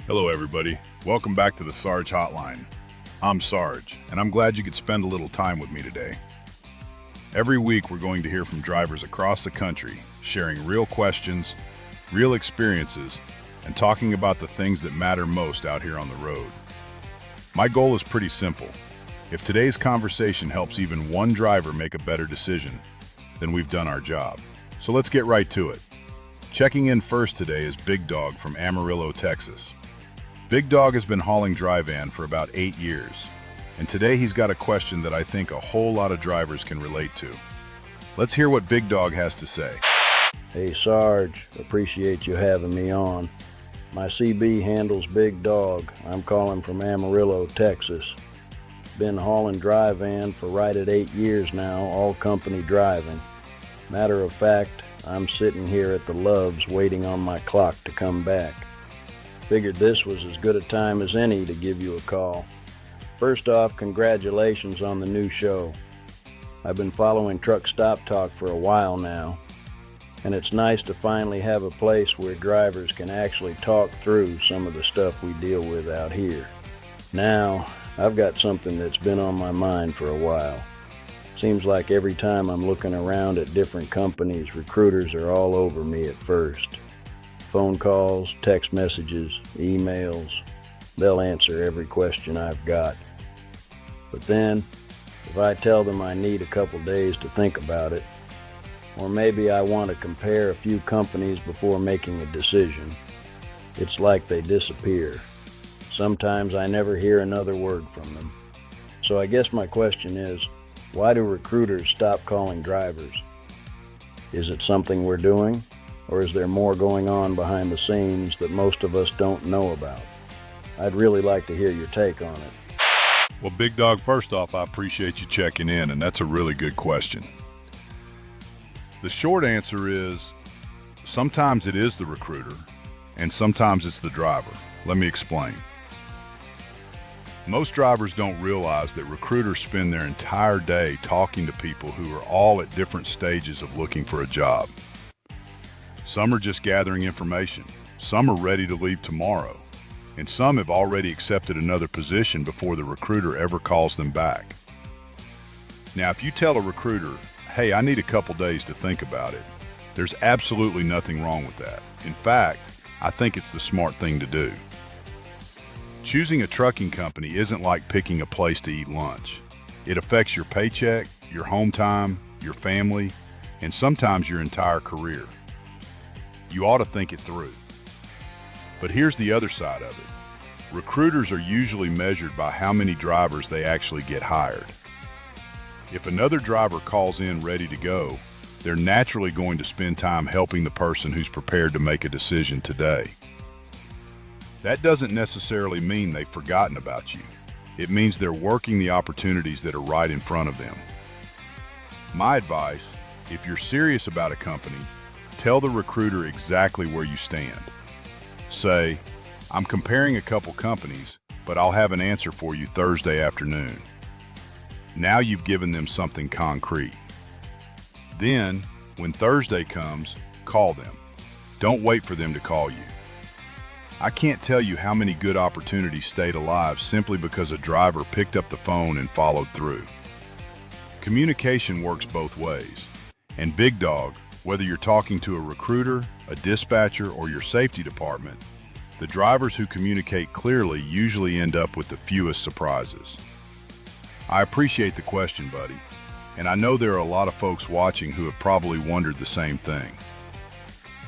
Hello, everybody. Welcome back to the Sarge Hotline. I'm Sarge, and I'm glad you could spend a little time with me today. Every week, we're going to hear from drivers across the country, sharing real questions, real experiences, and talking about the things that matter most out here on the road. My goal is pretty simple. If today's conversation helps even one driver make a better decision, then we've done our job. So let's get right to it. Checking in first today is Big Dog from Amarillo, Texas. Big Dog has been hauling dry van for about 8 years, and today he's got a question that I think a whole lot of drivers can relate to. Let's hear what Big Dog has to say. Hey Sarge, appreciate you having me on. My CB handles Big Dog. I'm calling from Amarillo, Texas. Been hauling dry van for right at 8 years now, all company driving. Matter of fact, I'm sitting here at the Loves waiting on my clock to come back. Figured this was as good a time as any to give you a call. First off, congratulations on the new show. I've been following Truck Stop Talk for a while now, and it's nice to finally have a place where drivers can actually talk through some of the stuff we deal with out here. Now, I've got something that's been on my mind for a while. Seems like every time I'm looking around at different companies, recruiters are all over me at first. Phone calls, text messages, emails, they'll answer every question I've got. But then, if I tell them I need a couple days to think about it, or maybe I want to compare a few companies before making a decision, it's like they disappear. Sometimes I never hear another word from them. So I guess my question is, why do recruiters stop calling drivers? Is it something we're doing? Or is there more going on behind the scenes that most of us don't know about? I'd really like to hear your take on it. Well, Big Dog, first off, I appreciate you checking in, and that's a really good question. The short answer is, sometimes it is the recruiter, and sometimes it's the driver. Let me explain. Most drivers don't realize that recruiters spend their entire day talking to people who are all at different stages of looking for a job. Some are just gathering information, some are ready to leave tomorrow, and some have already accepted another position before the recruiter ever calls them back. Now, if you tell a recruiter, hey, I need a couple days to think about it, there's absolutely nothing wrong with that. In fact, I think it's the smart thing to do. Choosing a trucking company isn't like picking a place to eat lunch. It affects your paycheck, your home time, your family, and sometimes your entire career. You ought to think it through. But here's the other side of it. Recruiters are usually measured by how many drivers they actually get hired. If another driver calls in ready to go, they're naturally going to spend time helping the person who's prepared to make a decision today. That doesn't necessarily mean they've forgotten about you. It means they're working the opportunities that are right in front of them. My advice, if you're serious about a company, tell the recruiter exactly where you stand. Say, I'm comparing a couple companies, but I'll have an answer for you Thursday afternoon. Now you've given them something concrete. Then, when Thursday comes, call them. Don't wait for them to call you. I can't tell you how many good opportunities stayed alive simply because a driver picked up the phone and followed through. Communication works both ways. And Big Dog, whether you're talking to a recruiter, a dispatcher, or your safety department, the drivers who communicate clearly usually end up with the fewest surprises. I appreciate the question, buddy, and I know there are a lot of folks watching who have probably wondered the same thing.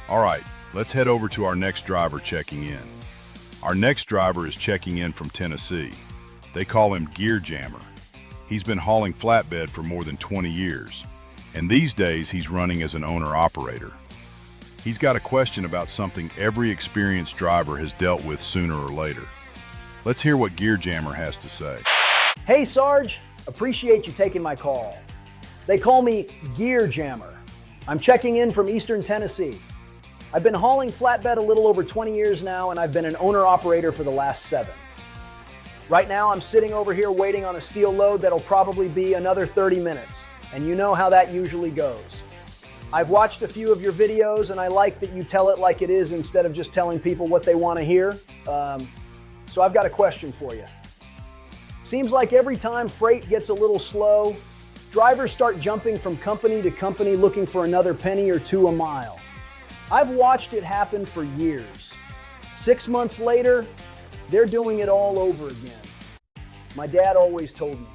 All right, let's head over to our next driver checking in. Our next driver is checking in from Tennessee. They call him Gear Jammer. He's been hauling flatbed for more than 20 years. And these days, he's running as an owner-operator. He's got a question about something every experienced driver has dealt with sooner or later. Let's hear what Gear Jammer has to say. Hey Sarge, appreciate you taking my call. They call me Gear Jammer. I'm checking in from Eastern Tennessee. I've been hauling flatbed a little over 20 years now, and I've been an owner-operator for the last 7. Right now, I'm sitting over here waiting on a steel load that'll probably be another 30 minutes. And you know how that usually goes. I've watched a few of your videos and I like that you tell it like it is instead of just telling people what they want to hear. So I've got a question for you. Seems like every time freight gets a little slow, drivers start jumping from company to company looking for another penny or two a mile. I've watched it happen for years. 6 months later, they're doing it all over again. My dad always told me,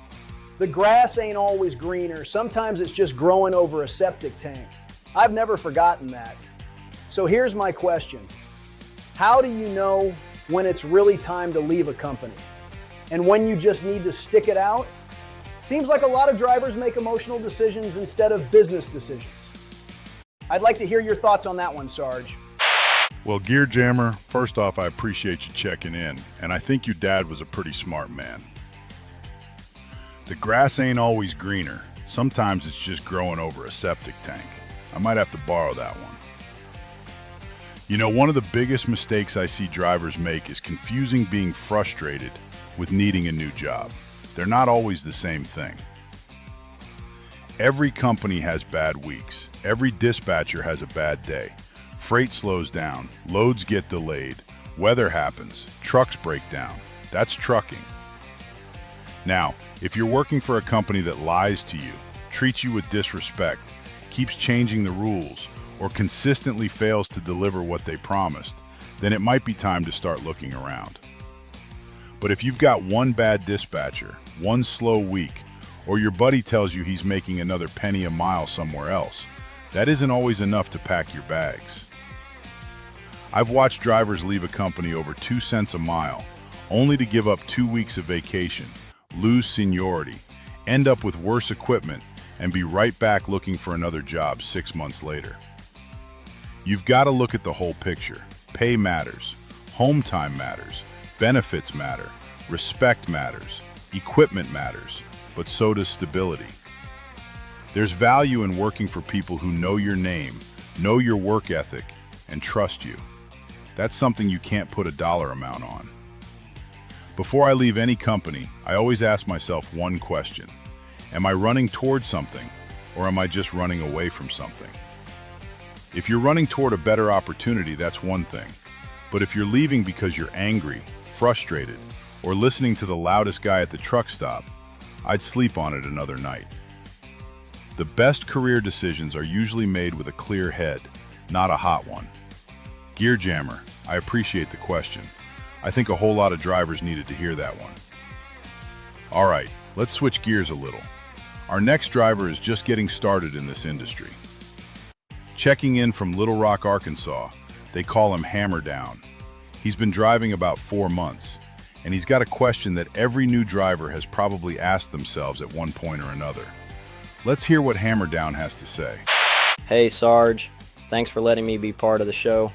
the grass ain't always greener. Sometimes it's just growing over a septic tank. I've never forgotten that. So here's my question. How do you know when it's really time to leave a company? And when you just need to stick it out? Seems like a lot of drivers make emotional decisions instead of business decisions. I'd like to hear your thoughts on that one, Sarge. Well, Gear Jammer, first off, I appreciate you checking in, and I think your dad was a pretty smart man. The grass ain't always greener. Sometimes it's just growing over a septic tank. I might have to borrow that one. You know, one of the biggest mistakes I see drivers make is confusing being frustrated with needing a new job. They're not always the same thing. Every company has bad weeks. Every dispatcher has a bad day. Freight slows down, loads get delayed, weather happens, trucks break down. That's trucking. Now, if you're working for a company that lies to you, treats you with disrespect, keeps changing the rules, or consistently fails to deliver what they promised, then it might be time to start looking around. But if you've got one bad dispatcher, one slow week, or your buddy tells you he's making another penny a mile somewhere else, that isn't always enough to pack your bags. I've watched drivers leave a company over 2 cents a mile, only to give up 2 weeks of vacation, lose seniority, end up with worse equipment, and be right back looking for another job 6 months later. You've got to look at the whole picture. Pay matters, home time matters, benefits matter, respect matters, equipment matters, but so does stability. There's value in working for people who know your name, know your work ethic, and trust you. That's something you can't put a dollar amount on. Before I leave any company, I always ask myself one question. Am I running toward something, or am I just running away from something? If you're running toward a better opportunity, that's one thing. But if you're leaving because you're angry, frustrated, or listening to the loudest guy at the truck stop, I'd sleep on it another night. The best career decisions are usually made with a clear head, not a hot one. Gear Jammer, I appreciate the question. I think a whole lot of drivers needed to hear that one. All right, let's switch gears a little. Our next driver is just getting started in this industry. Checking in from Little Rock, Arkansas, they call him Hammer Down. He's been driving about 4 months, and he's got a question that every new driver has probably asked themselves at one point or another. Let's hear what Hammer Down has to say. Hey Sarge, thanks for letting me be part of the show.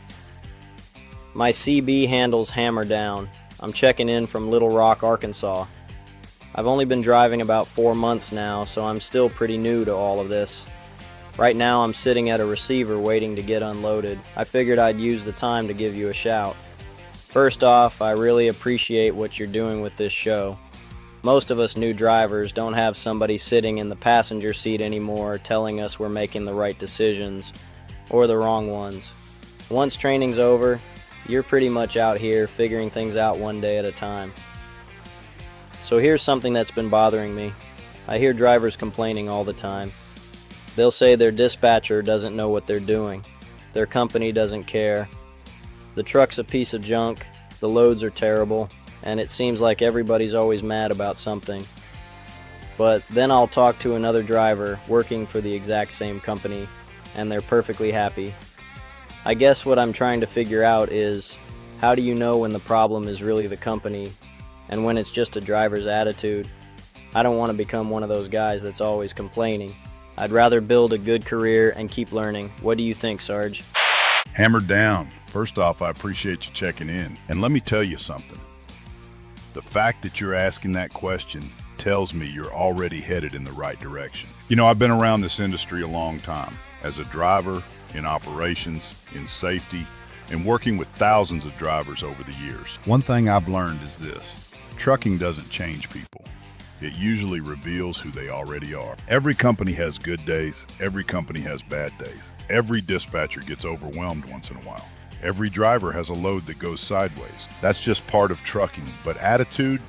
My CB handle's Hammer Down. I'm checking in from Little Rock, Arkansas. I've only been driving about 4 months now, so I'm still pretty new to all of this. Right now I'm sitting at a receiver waiting to get unloaded. I figured I'd use the time to give you a shout. First off, I really appreciate what you're doing with this show. Most of us new drivers don't have somebody sitting in the passenger seat anymore telling us we're making the right decisions, or the wrong ones. Once training's over, you're pretty much out here figuring things out one day at a time. So here's something that's been bothering me. I hear drivers complaining all the time. They'll say their dispatcher doesn't know what they're doing. Their company doesn't care. The truck's a piece of junk, the loads are terrible, and it seems like everybody's always mad about something. But then I'll talk to another driver working for the exact same company, and they're perfectly happy. I guess what I'm trying to figure out is, how do you know when the problem is really the company, and when it's just a driver's attitude? I don't want to become one of those guys that's always complaining. I'd rather build a good career and keep learning. What do you think, Sarge? Hammer Down, first off, I appreciate you checking in. And let me tell you something. The fact that you're asking that question tells me you're already headed in the right direction. You know, I've been around this industry a long time, as a driver, in operations, in safety, and working with thousands of drivers over the years. One thing I've learned is this: trucking doesn't change people. it usually reveals who they already are. Every company has good days. Every company has bad days. Every dispatcher gets overwhelmed once in a while. Every driver has a load that goes sideways. That's just part of trucking. But attitude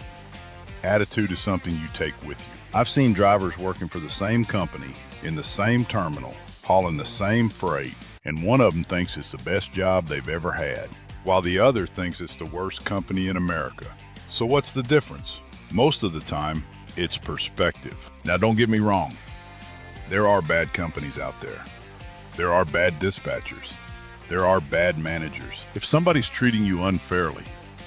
is something you take with you. I've seen drivers working for the same company, in the same terminal, hauling the same freight, and one of them thinks it's the best job they've ever had, while the other thinks it's the worst company in America. So what's the difference? Most of the time, it's perspective. Now, don't get me wrong. There are bad companies out there. There are bad dispatchers. There are bad managers. If somebody's treating you unfairly,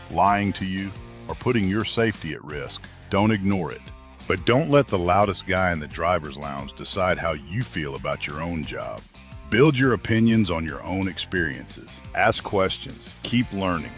lying to you, or putting your safety at risk, don't ignore it. But don't let the loudest guy in the driver's lounge decide how you feel about your own job. Build your opinions on your own experiences. Ask questions. Keep learning.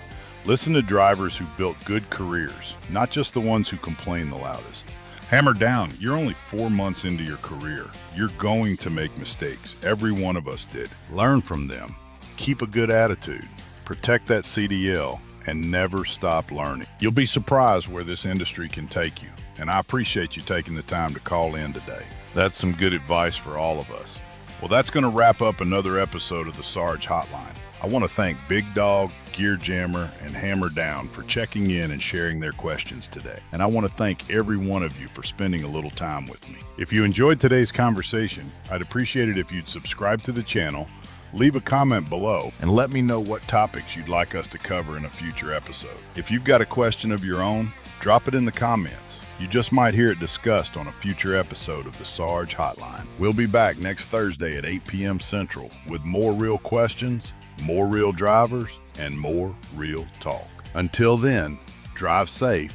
Listen to drivers who built good careers, not just the ones who complain the loudest. Hammer down. You're only 4 months into your career. You're going to make mistakes. Every one of us did. Learn from them. Keep a good attitude. Protect that CDL and never stop learning. You'll be surprised where this industry can take you. And I appreciate you taking the time to call in today. That's some good advice for all of us. Well, that's going to wrap up another episode of the Sarge Hotline. I want to thank Big Dog, Gear Jammer, and Hammer Down for checking in and sharing their questions today. And I want to thank every one of you for spending a little time with me. If you enjoyed today's conversation, I'd appreciate it if you'd subscribe to the channel, leave a comment below, and let me know what topics you'd like us to cover in a future episode. If you've got a question of your own, drop it in the comments. You just might hear it discussed on a future episode of the Sarge Hotline. We'll be back next Thursday at 8 p.m. Central with more real questions, more real drivers, and more real talk. Until then, drive safe,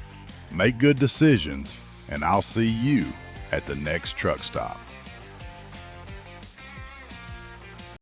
make good decisions, and I'll see you at the next truck stop.